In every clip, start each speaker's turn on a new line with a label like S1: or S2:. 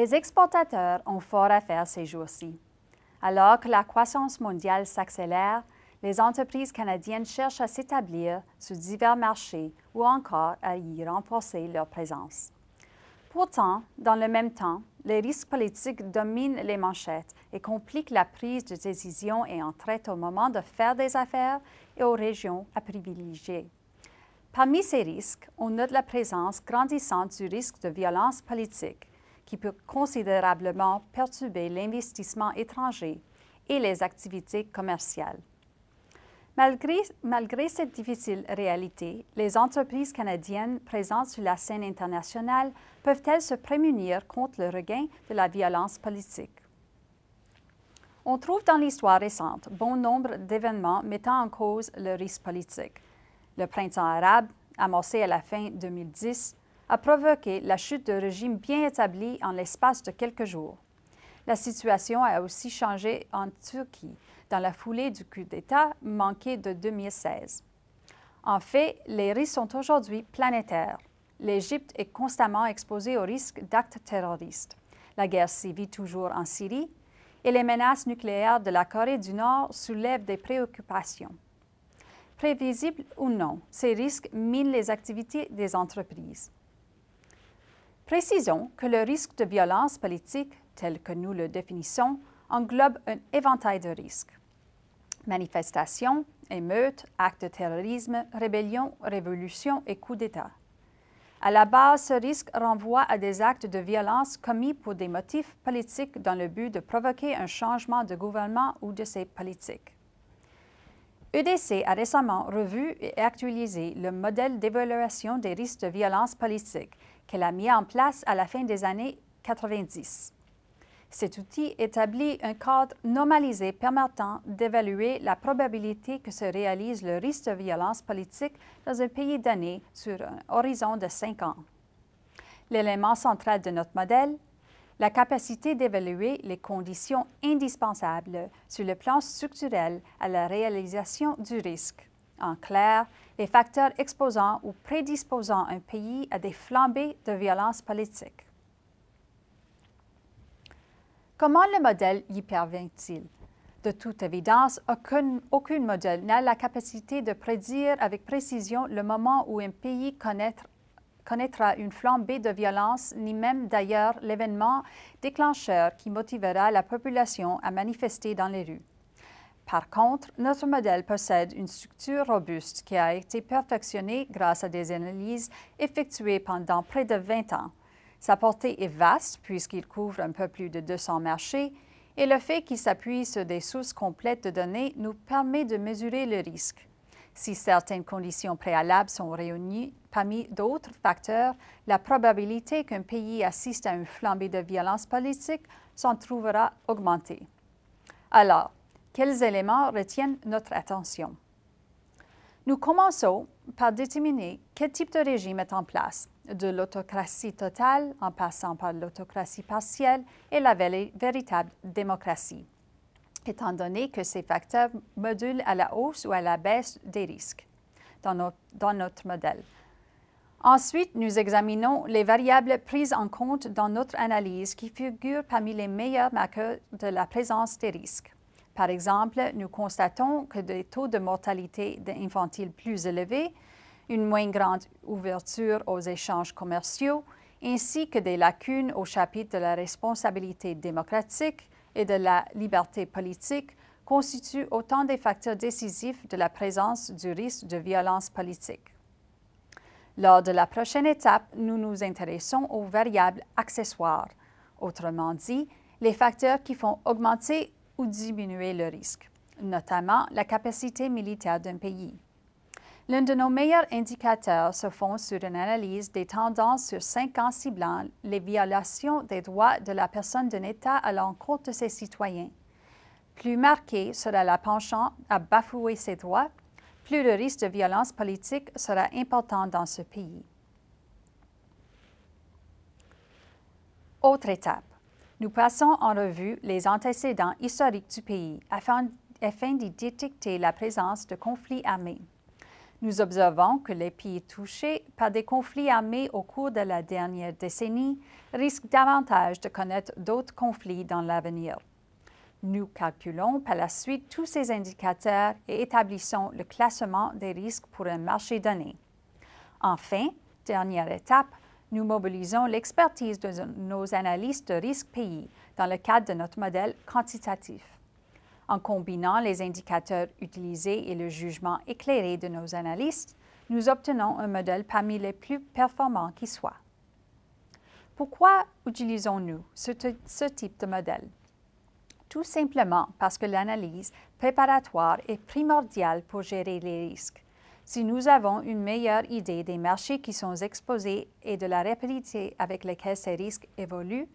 S1: Les exportateurs ont fort à faire ces jours-ci. Alors que la croissance mondiale s'accélère, les entreprises canadiennes cherchent à s'établir sur divers marchés ou encore à y renforcer leur présence. Pourtant, dans le même temps, les risques politiques dominent les manchettes et compliquent la prise de décision et en traitent au moment de faire des affaires et aux régions à privilégier. Parmi ces risques, on note la présence grandissante du risque de violence politique, qui peut considérablement perturber l'investissement étranger et les activités commerciales. Malgré cette difficile réalité, les entreprises canadiennes présentes sur la scène internationale peuvent-elles se prémunir contre le regain de la violence politique? On trouve dans l'histoire récente bon nombre d'événements mettant en cause le risque politique. Le printemps arabe, amorcé à la fin 2010, a provoqué la chute de régimes bien établis en l'espace de quelques jours. La situation a aussi changé en Turquie, dans la foulée du coup d'État manqué de 2016. En fait, les risques sont aujourd'hui planétaires. L'Égypte est constamment exposée au risque d'actes terroristes. La guerre sévit toujours en Syrie et les menaces nucléaires de la Corée du Nord soulèvent des préoccupations. Prévisibles ou non, ces risques minent les activités des entreprises. Précisons que le risque de violence politique, tel que nous le définissons, englobe un éventail de risques. Manifestations, émeutes, actes de terrorisme, rébellions, révolutions et coups d'État. À la base, ce risque renvoie à des actes de violence commis pour des motifs politiques dans le but de provoquer un changement de gouvernement ou de ses politiques. EDC a récemment revu et actualisé le modèle d'évaluation des risques de violence politique qu'elle a mis en place à la fin des années 90. Cet outil établit un cadre normalisé permettant d'évaluer la probabilité que se réalise le risque de violence politique dans un pays donné sur un horizon de 5 ans. L'élément central de notre modèle, la capacité d'évaluer les conditions indispensables sur le plan structurel à la réalisation du risque. En clair, les facteurs exposant ou prédisposant un pays à des flambées de violence politique. Comment le modèle y parvient-il? De toute évidence, aucun modèle n'a la capacité de prédire avec précision le moment où un pays connaîtra une flambée de violence, ni même d'ailleurs l'événement déclencheur qui motivera la population à manifester dans les rues. Par contre, notre modèle possède une structure robuste qui a été perfectionnée grâce à des analyses effectuées pendant près de 20 ans. Sa portée est vaste puisqu'il couvre un peu plus de 200 marchés et le fait qu'il s'appuie sur des sources complètes de données nous permet de mesurer le risque. Si certaines conditions préalables sont réunies, parmi d'autres facteurs, la probabilité qu'un pays assiste à une flambée de violence politique s'en trouvera augmentée. Alors, quels éléments retiennent notre attention? Nous commençons par déterminer quel type de régime est en place, de l'autocratie totale en passant par l'autocratie partielle et la véritable démocratie, étant donné que ces facteurs modulent à la hausse ou à la baisse des risques dans notre modèle. Ensuite, nous examinons les variables prises en compte dans notre analyse qui figurent parmi les meilleurs marqueurs de la présence des risques. Par exemple, nous constatons que des taux de mortalité infantile plus élevés, une moins grande ouverture aux échanges commerciaux, ainsi que des lacunes au chapitre de la responsabilité démocratique et de la liberté politique constituent autant des facteurs décisifs de la présence du risque de violence politique. Lors de la prochaine étape, nous nous intéressons aux variables accessoires, autrement dit, les facteurs qui font augmenter ou diminuer le risque, notamment la capacité militaire d'un pays. L'un de nos meilleurs indicateurs se fonde sur une analyse des tendances sur 5 ans ciblant les violations des droits de la personne d'un État à l'encontre de ses citoyens. Plus marqué sera le penchant à bafouer ses droits, plus le risque de violence politique sera important dans ce pays. Autre étape. Nous passons en revue les antécédents historiques du pays afin d'y détecter la présence de conflits armés. Nous observons que les pays touchés par des conflits armés au cours de la dernière décennie risquent davantage de connaître d'autres conflits dans l'avenir. Nous calculons par la suite tous ces indicateurs et établissons le classement des risques pour un marché donné. Enfin, dernière étape, nous mobilisons l'expertise de nos analystes de risque pays dans le cadre de notre modèle quantitatif. En combinant les indicateurs utilisés et le jugement éclairé de nos analystes, nous obtenons un modèle parmi les plus performants qui soit. Pourquoi utilisons-nous ce type de modèle? Tout simplement parce que l'analyse préparatoire est primordiale pour gérer les risques. Si nous avons une meilleure idée des marchés qui sont exposés et de la rapidité avec laquelle ces risques évoluent,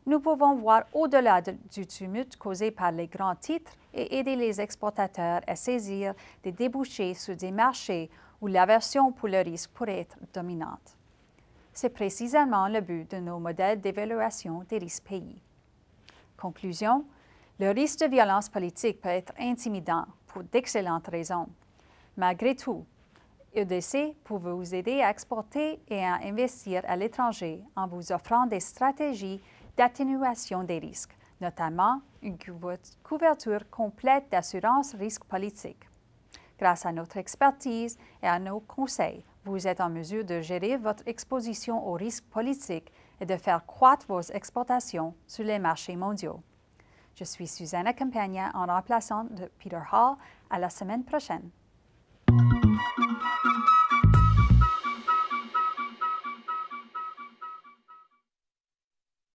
S1: nous pouvons voir au-delà du tumulte causé par les grands titres et aider les exportateurs à saisir des débouchés sur des marchés où l'aversion pour le risque pourrait être dominante. C'est précisément le but de nos modèles d'évaluation des risques pays. Conclusion, le risque de violence politique peut être intimidant pour d'excellentes raisons. Malgré tout, EDC peut vous aider à exporter et à investir à l'étranger en vous offrant des stratégies d'atténuation des risques, notamment une couverture complète d'assurance risque politique. Grâce à notre expertise et à nos conseils, vous êtes en mesure de gérer votre exposition aux risques politiques et de faire croître vos exportations sur les marchés mondiaux. Je suis Susanna Campagna en remplaçant de Peter Hall. À la semaine prochaine.